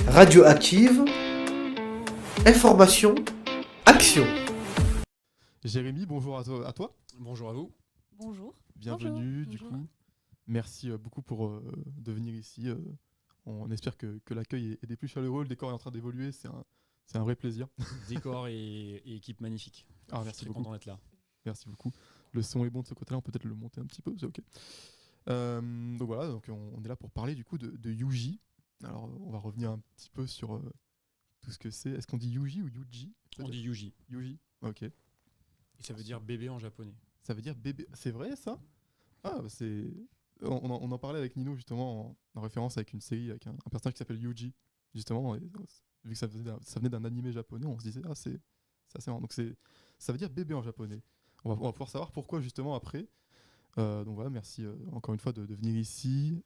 Radioactive, information, action. Jérémy, bonjour à toi. Bonjour à vous. Bonjour. Bienvenue Bonjour. coup. Merci beaucoup pour de venir ici. On espère que l'accueil est des plus chaleureux, le décor est en train d'évoluer, c'est un vrai plaisir. Décor et équipe magnifique. Ah, Je merci suis très beaucoup. content d'être là. Merci beaucoup. Le son est bon de ce côté-là, on peut peut-être le monter un petit peu, c'est ok. Donc voilà, donc on est là pour parler du coup de Yuji. Alors on va revenir un petit peu sur tout ce que c'est. Est-ce qu'on dit Yuji ou Yuji? On dit Yuji. Yuji, ok. Et ça veut dire bébé en japonais. Ça veut dire bébé. C'est vrai ça? Ah, bah, c'est. On en parlait avec Nino justement en référence avec une série avec un personnage qui s'appelle Yuji justement. Et, vu que ça venait d'un animé japonais, on se disait ah c'est assez marrant. Donc ça veut dire bébé en japonais. On va pouvoir savoir pourquoi justement après. Donc voilà, merci encore une fois de venir ici.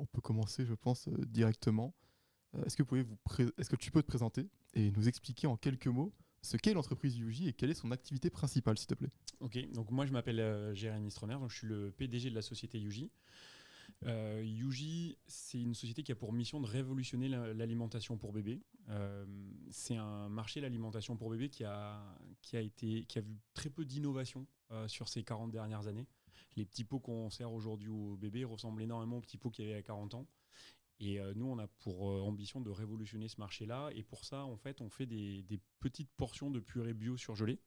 On peut commencer, je pense, directement. Est-ce que tu peux te présenter et nous expliquer en quelques mots ce qu'est l'entreprise Yuji et quelle est son activité principale, s'il te plaît? Ok, donc moi je m'appelle Jérémy Stroner, donc je suis le PDG de la société Yuji. Yuji, c'est une société qui a pour mission de révolutionner l'alimentation pour bébés. C'est un marché, l'alimentation pour bébés, qui a vu très peu d'innovation sur ces 40 dernières années. Les petits pots qu'on sert aujourd'hui aux bébés ressemblent énormément aux petits pots qu'il y avait il y a 40 ans. Et nous, on a pour ambition de révolutionner ce marché-là. Et pour ça, en fait, on fait des petites portions de purée bio surgelée.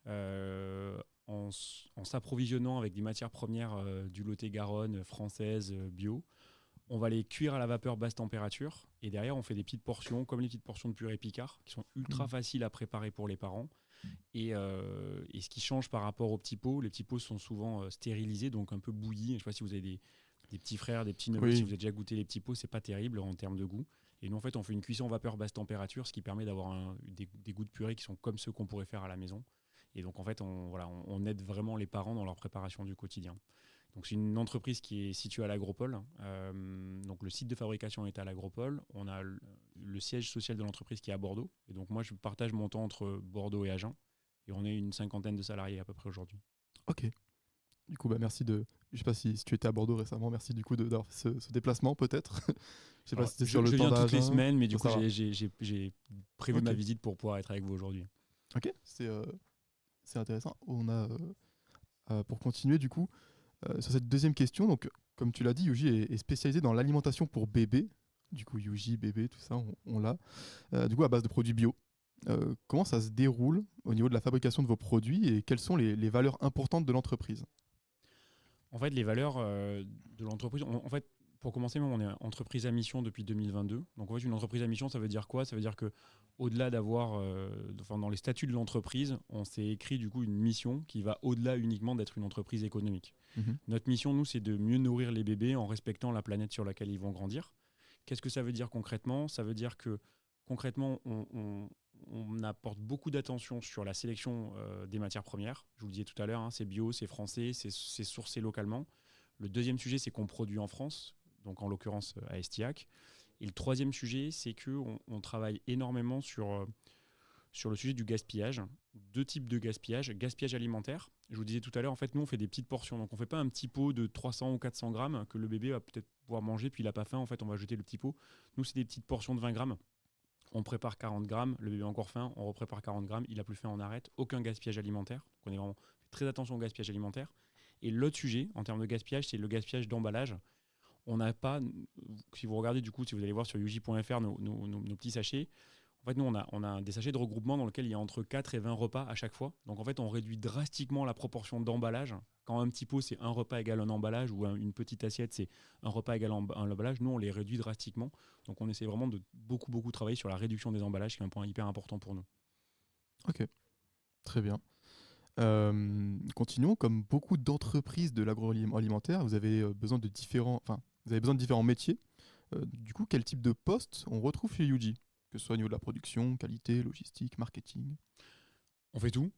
En s'approvisionnant avec des matières premières du Lot-et-Garonne françaises bio. On va les cuire à la vapeur basse température et derrière on fait des petites portions comme les petites portions de purée Picard qui sont ultra faciles à préparer pour les parents et ce qui change par rapport aux petits pots, les petits pots sont souvent stérilisés donc un peu bouillis. Je ne sais pas si vous avez des petits frères, des petits neveux, Oui. si vous avez déjà goûté les petits pots, c'est pas terrible en termes de goût. Et nous en fait on fait une cuisson vapeur basse température, ce qui permet d'avoir des goûts de purée qui sont comme ceux qu'on pourrait faire à la maison. Et donc en fait on aide vraiment les parents dans leur préparation du quotidien. Donc c'est une entreprise qui est située à l'Agropole. Donc le site de fabrication est à l'Agropole. On a le siège social de l'entreprise qui est à Bordeaux. Et donc moi je partage mon temps entre Bordeaux et Agen. Et on est une cinquantaine de salariés à peu près aujourd'hui. Ok. Du coup, bah merci de. Je sais pas si tu étais à Bordeaux récemment. Merci du coup d'avoir fait ce déplacement peut-être. Je sais pas Alors, si c'était sur le je temps viens toutes les d'Agen. semaines, mais du Ça coup va. j'ai prévu Ok. ma visite pour pouvoir être avec vous aujourd'hui. Ok, c'est intéressant. On a pour continuer du coup sur cette deuxième question. Donc, comme tu l'as dit, Yuji est spécialisé dans l'alimentation pour bébés. Du coup, Yuji, bébé, tout ça, on l'a. Du coup, à base de produits bio. Comment ça se déroule au niveau de la fabrication de vos produits et quelles sont les valeurs importantes de l'entreprise? En fait, les valeurs de l'entreprise, en fait, pour commencer, on est entreprise à mission depuis 2022. Donc, en fait, une entreprise à mission, ça veut dire quoi? Ça veut dire que au-delà d'avoir, dans les statuts de l'entreprise, on s'est écrit du coup une mission qui va au-delà uniquement d'être une entreprise économique. Mhm. Notre mission, nous, c'est de mieux nourrir les bébés en respectant la planète sur laquelle ils vont grandir. Qu'est-ce que ça veut dire concrètement? Ça veut dire que concrètement, on apporte beaucoup d'attention sur la sélection des matières premières. Je vous le disais tout à l'heure, hein, c'est bio, c'est français, c'est sourcé localement. Le deuxième sujet, c'est qu'on produit en France, donc en l'occurrence à Estiac. Et le troisième sujet, c'est qu'on travaille énormément sur le sujet du gaspillage. Deux types de gaspillage. Gaspillage alimentaire. Je vous disais tout à l'heure, en fait, nous, on fait des petites portions. Donc, on ne fait pas un petit pot de 300 ou 400 grammes que le bébé va peut-être pouvoir manger, puis il n'a pas faim. En fait, on va jeter le petit pot. Nous, c'est des petites portions de 20 grammes. On prépare 40 grammes, le bébé a encore faim, on reprépare 40 grammes, il a plus faim, on arrête. Aucun gaspillage alimentaire. Donc on est vraiment très attention au gaspillage alimentaire. Et l'autre sujet, en termes de gaspillage, c'est le gaspillage d'emballage. On n'a pas, si vous regardez du coup, si vous allez voir sur yuji.fr nos petits sachets, en fait, nous, on a des sachets de regroupement dans lesquels il y a entre 4 et 20 repas à chaque fois. Donc, en fait, on réduit drastiquement la proportion d'emballage. Quand un petit pot, c'est un repas égal un emballage, ou une petite assiette, c'est un repas égal un emballage, nous, on les réduit drastiquement. Donc, on essaie vraiment de beaucoup travailler sur la réduction des emballages, qui est un point hyper important pour nous. Ok, très bien. Continuons. Comme beaucoup d'entreprises de l'agroalimentaire, vous avez besoin de différents métiers. Du coup, quel type de poste on retrouve chez Yuji? Que ce soit au niveau de la production, qualité, logistique, marketing. On fait tout.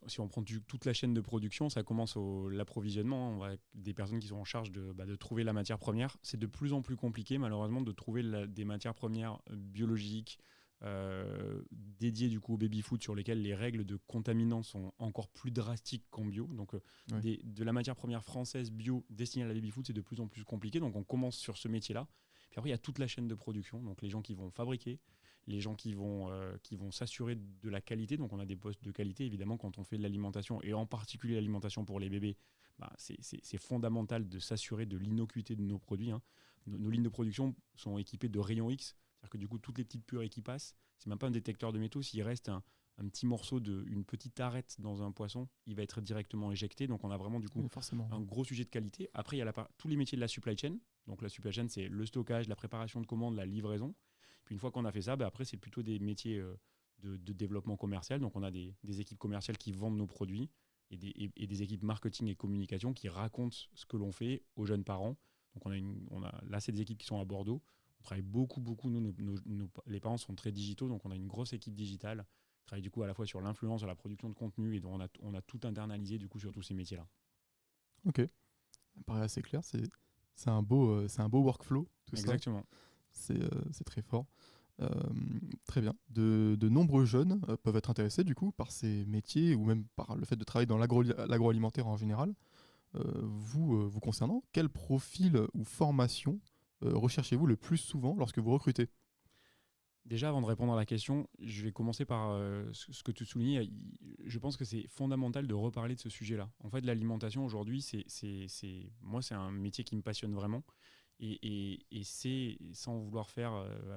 Si on prend toute la chaîne de production, ça commence l'approvisionnement. On va des personnes qui sont en charge de trouver la matière première. C'est de plus en plus compliqué, malheureusement, de trouver des matières premières biologiques, dédiés du coup au baby-food sur lesquels les règles de contaminants sont encore plus drastiques qu'en bio. Donc, de la matière première française bio destinée à la baby-food, c'est de plus en plus compliqué. Donc, on commence sur ce métier-là. Puis après, il y a toute la chaîne de production. Donc, les gens qui vont fabriquer, les gens qui vont s'assurer de la qualité. Donc, on a des postes de qualité, évidemment, quand on fait de l'alimentation, et en particulier l'alimentation pour les bébés. C'est fondamental de s'assurer de l'innocuité de nos produits. Nos lignes de production sont équipées de rayons X. C'est-à-dire que du coup, toutes les petites purées qui passent, c'est même pas un détecteur de métaux. S'il reste un petit morceau, une petite arête dans un poisson, il va être directement éjecté. Donc, on a vraiment du coup un gros sujet de qualité. Après, il y a tous les métiers de la supply chain. Donc, la supply chain, c'est le stockage, la préparation de commandes, la livraison. Puis, une fois qu'on a fait ça, après, c'est plutôt des métiers de développement commercial. Donc, on a des équipes commerciales qui vendent nos produits et des équipes marketing et communication qui racontent ce que l'on fait aux jeunes parents. Donc, là, c'est des équipes qui sont à Bordeaux. On travaille beaucoup. Les parents sont très digitaux, donc on a une grosse équipe digitale. On travaille du coup à la fois sur l'influence, sur la production de contenu, et donc on a tout internalisé du coup sur tous ces métiers-là. Ok, ça me paraît assez clair. C'est un beau workflow, tout Exactement. ça. C'est très fort. Très bien. De nombreux jeunes peuvent être intéressés du coup par ces métiers ou même par le fait de travailler dans l'agroalimentaire en général. Vous concernant, quel profil ou formation recherchez-vous le plus souvent lorsque vous recrutez ? Déjà, avant de répondre à la question, je vais commencer par ce que tu soulignais. Je pense que c'est fondamental de reparler de ce sujet-là. En fait, l'alimentation aujourd'hui, moi, c'est un métier qui me passionne vraiment. Et c'est, sans vouloir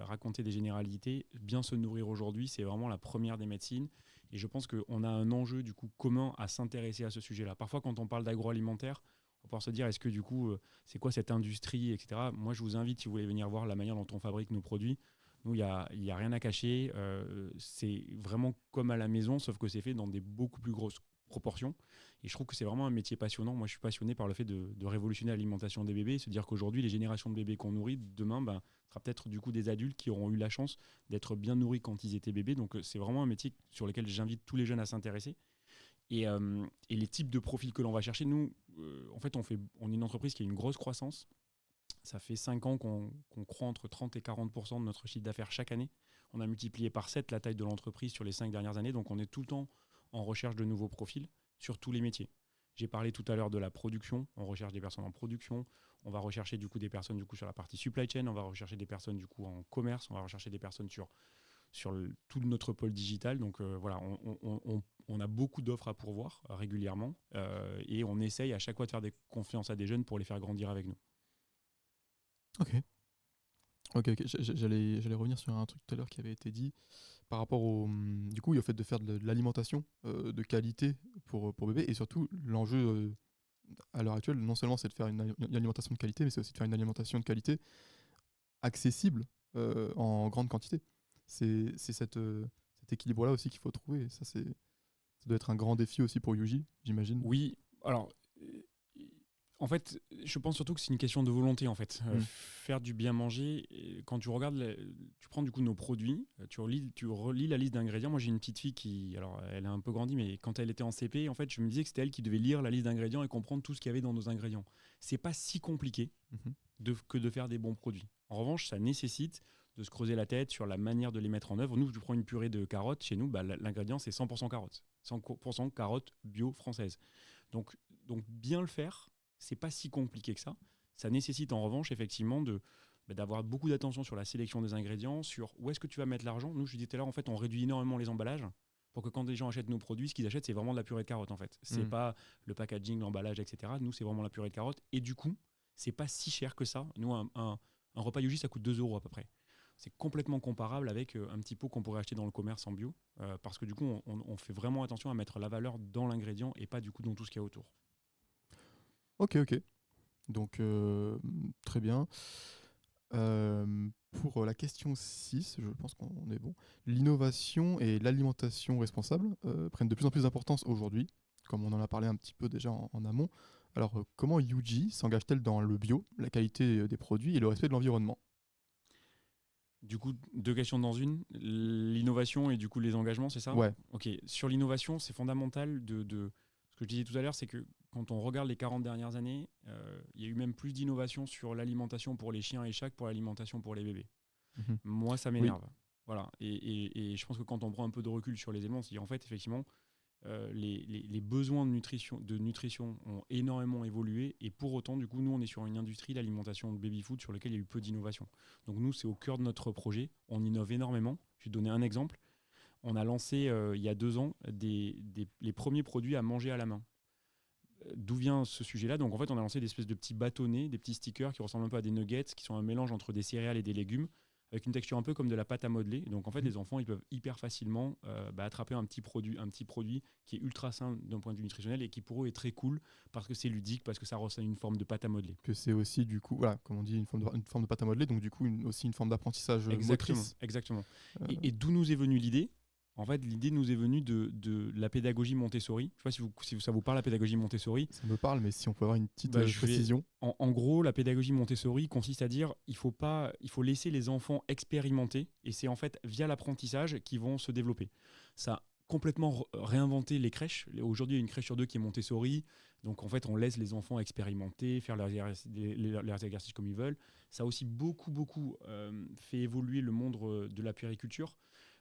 raconter des généralités, bien se nourrir aujourd'hui, c'est vraiment la première des médecines. Et je pense qu'on a un enjeu du coup commun à s'intéresser à ce sujet-là. Parfois, quand on parle d'agroalimentaire, on va pouvoir se dire, est-ce que du coup, c'est quoi cette industrie, etc. Moi, je vous invite, si vous voulez venir voir la manière dont on fabrique nos produits. Nous, il y a rien à cacher. C'est vraiment comme à la maison, sauf que c'est fait dans des beaucoup plus grosses proportions. Et je trouve que c'est vraiment un métier passionnant. Moi, je suis passionné par le fait de révolutionner l'alimentation des bébés, se dire qu'aujourd'hui, les générations de bébés qu'on nourrit, demain, sera peut-être du coup des adultes qui auront eu la chance d'être bien nourris quand ils étaient bébés. Donc, c'est vraiment un métier sur lequel j'invite tous les jeunes à s'intéresser. Et les types de profils que l'on va chercher, nous, en fait, on est une entreprise qui a une grosse croissance. Ça fait 5 ans qu'on croît entre 30 et 40% de notre chiffre d'affaires chaque année. On a multiplié par 7 la taille de l'entreprise sur les 5 dernières années. Donc, on est tout le temps en recherche de nouveaux profils sur tous les métiers. J'ai parlé tout à l'heure de la production. On recherche des personnes en production. On va rechercher du coup des personnes du coup sur la partie supply chain. On va rechercher des personnes du coup en commerce. On va rechercher des personnes sur tout notre pôle digital. Donc voilà, on a beaucoup d'offres à pourvoir régulièrement et on essaye à chaque fois de faire des confiances à des jeunes pour les faire grandir avec nous. Ok. J'allais revenir sur un truc tout à l'heure qui avait été dit par rapport au fait de faire de l'alimentation de qualité pour bébés, et surtout l'enjeu à l'heure actuelle, non seulement c'est de faire une alimentation de qualité, mais c'est aussi de faire une alimentation de qualité accessible en grande quantité. C'est cet équilibre-là aussi qu'il faut trouver. Et ça doit être un grand défi aussi pour Yuji, j'imagine. Oui, alors en fait, je pense surtout que c'est une question de volonté en fait. Faire du bien manger, quand tu regardes, tu prends du coup nos produits, tu relis la liste d'ingrédients. Moi j'ai une petite fille qui, alors elle a un peu grandi, mais quand elle était en CP, en fait je me disais que c'était elle qui devait lire la liste d'ingrédients et comprendre tout ce qu'il y avait dans nos ingrédients. C'est pas si compliqué que de faire des bons produits. En revanche, ça nécessite de se creuser la tête sur la manière de les mettre en œuvre. Nous, je prends une purée de carottes, chez nous, l'ingrédient c'est 100% carottes. 100% carottes bio françaises. Donc bien le faire, c'est pas si compliqué que ça. Ça nécessite en revanche effectivement d'avoir beaucoup d'attention sur la sélection des ingrédients, sur où est-ce que tu vas mettre l'argent. Nous, je disais tout à l'heure, en fait, on réduit énormément les emballages pour que quand les gens achètent nos produits, ce qu'ils achètent, c'est vraiment de la purée de carottes en fait. C'est pas le packaging, l'emballage, etc. Nous, c'est vraiment la purée de carottes. Et du coup, c'est pas si cher que ça. Nous, un repas Yuji, ça coûte 2 € à peu près. C'est complètement comparable avec un petit pot qu'on pourrait acheter dans le commerce en bio, parce que du coup, on fait vraiment attention à mettre la valeur dans l'ingrédient et pas du coup dans tout ce qu'il y a autour. Ok. Donc, très bien. Pour la question 6, je pense qu'on est bon. L'innovation et l'alimentation responsable prennent de plus en plus d'importance aujourd'hui, comme on en a parlé un petit peu déjà en amont. Alors, comment Yuji s'engage-t-elle dans le bio, la qualité des produits et le respect de l'environnement ? Du coup, 2 questions dans une. L'innovation et du coup les engagements, c'est ça ? Ouais. Ok. Sur l'innovation, c'est fondamental ce que je disais tout à l'heure, c'est que quand on regarde les 40 dernières années, il y a eu même plus d'innovation sur l'alimentation pour les chiens et chats que pour l'alimentation pour les bébés. Moi, ça m'énerve. Voilà. Et je pense que quand on prend un peu de recul sur les éléments, c'est en fait, effectivement, les besoins de nutrition ont énormément évolué. Et pour autant, du coup, nous, on est sur une industrie, l'alimentation de baby-food, sur laquelle il y a eu peu d'innovation. Donc nous, c'est au cœur de notre projet. On innove énormément. Je vais te donner un exemple. On a lancé, il y a 2 ans, les premiers produits à manger à la main. D'où vient ce sujet-là? Donc en fait, on a lancé des espèces de petits bâtonnets, des petits stickers qui ressemblent un peu à des nuggets, qui sont un mélange entre des céréales et des légumes, avec une texture un peu comme de la pâte à modeler. Et donc en fait, les enfants, ils peuvent hyper facilement attraper un petit produit qui est ultra sain d'un point de vue nutritionnel et qui pour eux est très cool parce que c'est ludique, parce que ça ressemble à une forme de pâte à modeler. Que c'est aussi, du coup, voilà, comme on dit, une forme de pâte à modeler, donc du coup, aussi une forme d'apprentissage motrice. Exactement. Et d'où nous est venue l'idée? En fait, l'idée nous est venue de la pédagogie Montessori. Je ne sais pas si ça vous parle, la pédagogie Montessori. Ça me parle, mais si on peut avoir une petite précision. En gros, la pédagogie Montessori consiste à dire il faut laisser les enfants expérimenter, et c'est en fait via l'apprentissage qu'ils vont se développer. Ça a complètement réinventé les crèches. Aujourd'hui, il y a une crèche sur 2 qui est Montessori. Donc en fait, on laisse les enfants expérimenter, faire leurs exercices comme ils veulent. Ça a aussi beaucoup fait évoluer le monde de la puériculture.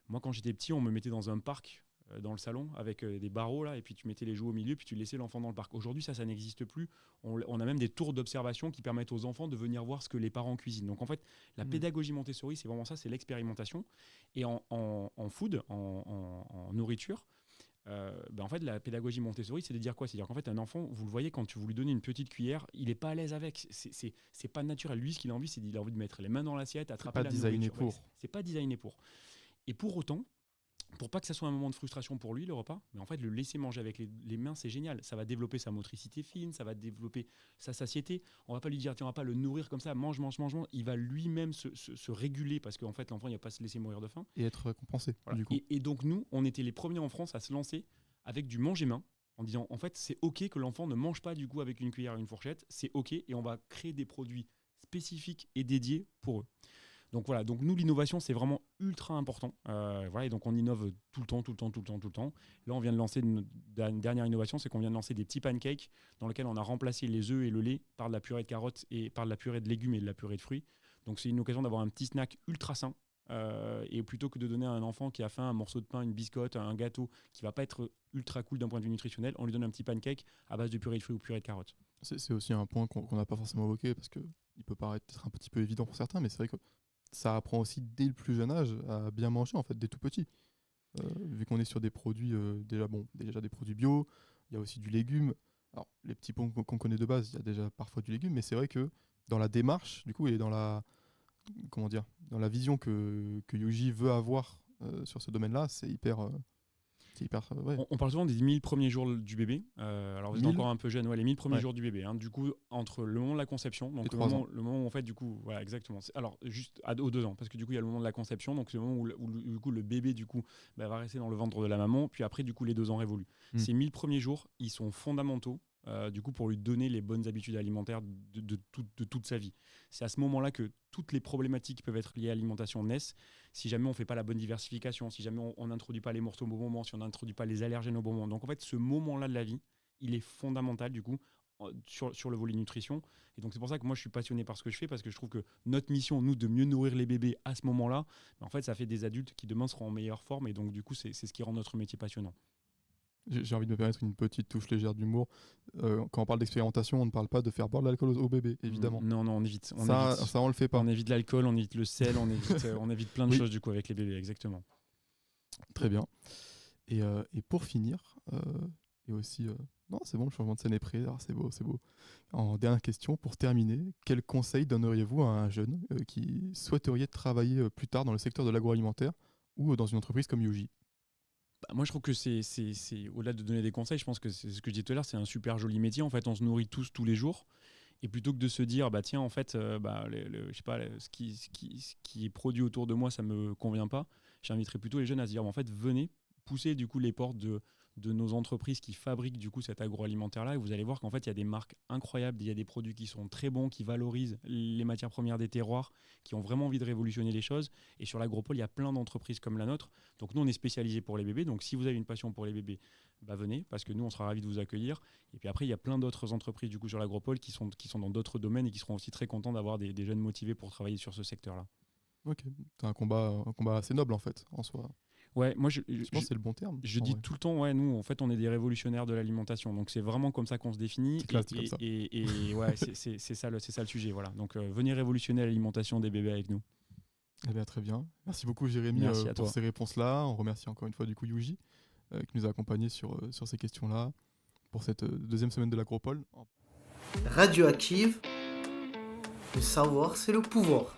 Moi, quand j'étais petit, on me mettait dans un parc, dans le salon, avec des barreaux, là, et puis tu mettais les jouets au milieu, puis tu laissais l'enfant dans le parc. Aujourd'hui, ça n'existe plus. On a même des tours d'observation qui permettent aux enfants de venir voir ce que les parents cuisinent. Donc en fait, la pédagogie Montessori, c'est vraiment ça, c'est l'expérimentation. Et en food, en nourriture, en fait, la pédagogie Montessori, c'est de dire quoi? C'est-à-dire qu'en fait, un enfant, vous le voyez, quand vous lui donnez une petite cuillère, il n'est pas à l'aise avec. C'est pas naturel. Lui, ce qu'il a envie, c'est qu'il a envie de mettre les mains dans l'assiette, attraper la nourriture. C'est pas designé pour. Et pour autant, pour pas que ça soit un moment de frustration pour lui, le repas, mais en fait, le laisser manger avec les mains, c'est génial. Ça va développer sa motricité fine, ça va développer sa satiété. On va pas lui dire, tiens, on va pas le nourrir comme ça, mange. Il va lui-même se réguler parce qu'en fait, l'enfant, il va pas se laisser mourir de faim. Et être récompensé, voilà. Du coup. Et donc, nous, on était les premiers en France à se lancer avec du manger-main, en disant, en fait, c'est OK que l'enfant ne mange pas du coup avec une cuillère et une fourchette, c'est OK, et on va créer des produits spécifiques et dédiés pour eux. Donc voilà, donc nous l'innovation c'est vraiment ultra important. Et donc on innove tout le temps. Là on vient de lancer une dernière innovation, c'est qu'on vient de lancer des petits pancakes dans lesquels on a remplacé les œufs et le lait par de la purée de carottes et par de la purée de légumes et de la purée de fruits. Donc c'est une occasion d'avoir un petit snack ultra sain. Et plutôt que de donner à un enfant qui a faim un morceau de pain, une biscotte, un gâteau qui va pas être ultra cool d'un point de vue nutritionnel, on lui donne un petit pancake à base de purée de fruits ou purée de carottes. C'est aussi un point qu'on n'a pas forcément évoqué parce qu'il peut paraître un petit peu évident pour certains, mais c'est vrai que ça apprend aussi dès le plus jeune âge à bien manger en fait, dès tout petit. Vu qu'on est sur des produits déjà des produits bio, il y a aussi du légume. Alors les petits points qu'on connaît de base, il y a déjà parfois du légume, mais c'est vrai que dans la démarche du coup et dans la vision que Yuji veut avoir sur ce domaine-là, c'est hyper. On parle souvent des 1000 premiers jours du bébé. Alors vous êtes encore un peu jeune, les 1000 premiers jours du bébé. Hein. Du coup, entre le moment de la conception, donc le moment où on fait du coup, voilà, exactement. Alors juste aux 2 ans, parce que du coup il y a le moment de la conception, donc c'est le moment où du coup le bébé du coup va rester dans le ventre de la maman, puis après du coup les 2 ans révolus. Ces 1000 premiers jours, ils sont fondamentaux. Du coup, pour lui donner les bonnes habitudes alimentaires de toute sa vie. C'est à ce moment-là que toutes les problématiques qui peuvent être liées à l'alimentation naissent. Si jamais on ne fait pas la bonne diversification, si jamais on n'introduit pas les morceaux au bon moment, si on n'introduit pas les allergènes au bon moment. Donc en fait, ce moment-là de la vie, il est fondamental du coup sur le volet nutrition. Et donc c'est pour ça que moi je suis passionné par ce que je fais, parce que je trouve que notre mission, nous, de mieux nourrir les bébés à ce moment-là, en fait, ça fait des adultes qui demain seront en meilleure forme. Et donc du coup, c'est ce qui rend notre métier passionnant. J'ai envie de me permettre une petite touche légère d'humour. Quand on parle d'expérimentation, on ne parle pas de faire boire de l'alcool au bébé, évidemment. Non, on évite. Ça, on le fait pas. On évite l'alcool, on évite le sel, on évite plein de choses du coup avec les bébés, exactement. Très bien. Et pour finir, et aussi... non, c'est bon, le changement de scène est prêt. Alors, c'est beau. En dernière question, pour terminer, quel conseil donneriez-vous à un jeune qui souhaiterait travailler plus tard dans le secteur de l'agroalimentaire ou dans une entreprise comme Yuji? Moi, je trouve que c'est au-delà de donner des conseils, je pense que c'est ce que je disais tout à l'heure, c'est un super joli métier. En fait, on se nourrit tous les jours. Et plutôt que de se dire, tiens, en fait, je sais pas, ce qui est produit autour de moi, ça me convient pas, j'inviterais plutôt les jeunes à se dire, en fait, venez pousser du coup les portes de nos entreprises qui fabriquent du coup cet agroalimentaire-là, et vous allez voir qu'en fait il y a des marques incroyables, il y a des produits qui sont très bons, qui valorisent les matières premières des terroirs, qui ont vraiment envie de révolutionner les choses. Et sur l'agropole, il y a plein d'entreprises comme la nôtre. Donc nous, on est spécialisé pour les bébés. Donc si vous avez une passion pour les bébés, venez, parce que nous, on sera ravis de vous accueillir. Et puis après, il y a plein d'autres entreprises du coup sur l'agropole qui sont dans d'autres domaines et qui seront aussi très contents d'avoir des jeunes motivés pour travailler sur ce secteur-là. Ok, c'est un combat assez noble en fait, en soi. Ouais, moi Je pense que c'est le bon terme. je en dis vrai. tout le temps, ouais, nous, en fait, on est des révolutionnaires de l'alimentation. Donc, c'est vraiment comme ça qu'on se définit. C'est classe, c'est comme ça. Et ouais, c'est ça, c'est ça le sujet. Voilà. Donc, venez révolutionner l'alimentation des bébés avec nous. Eh bien, très bien. Merci beaucoup Jérémy Merci à pour toi. ces réponses-là. On remercie encore une fois du coup Yuji qui nous a accompagnés sur ces questions-là pour cette deuxième semaine de l'Agropole. Radioactive, le savoir c'est le pouvoir.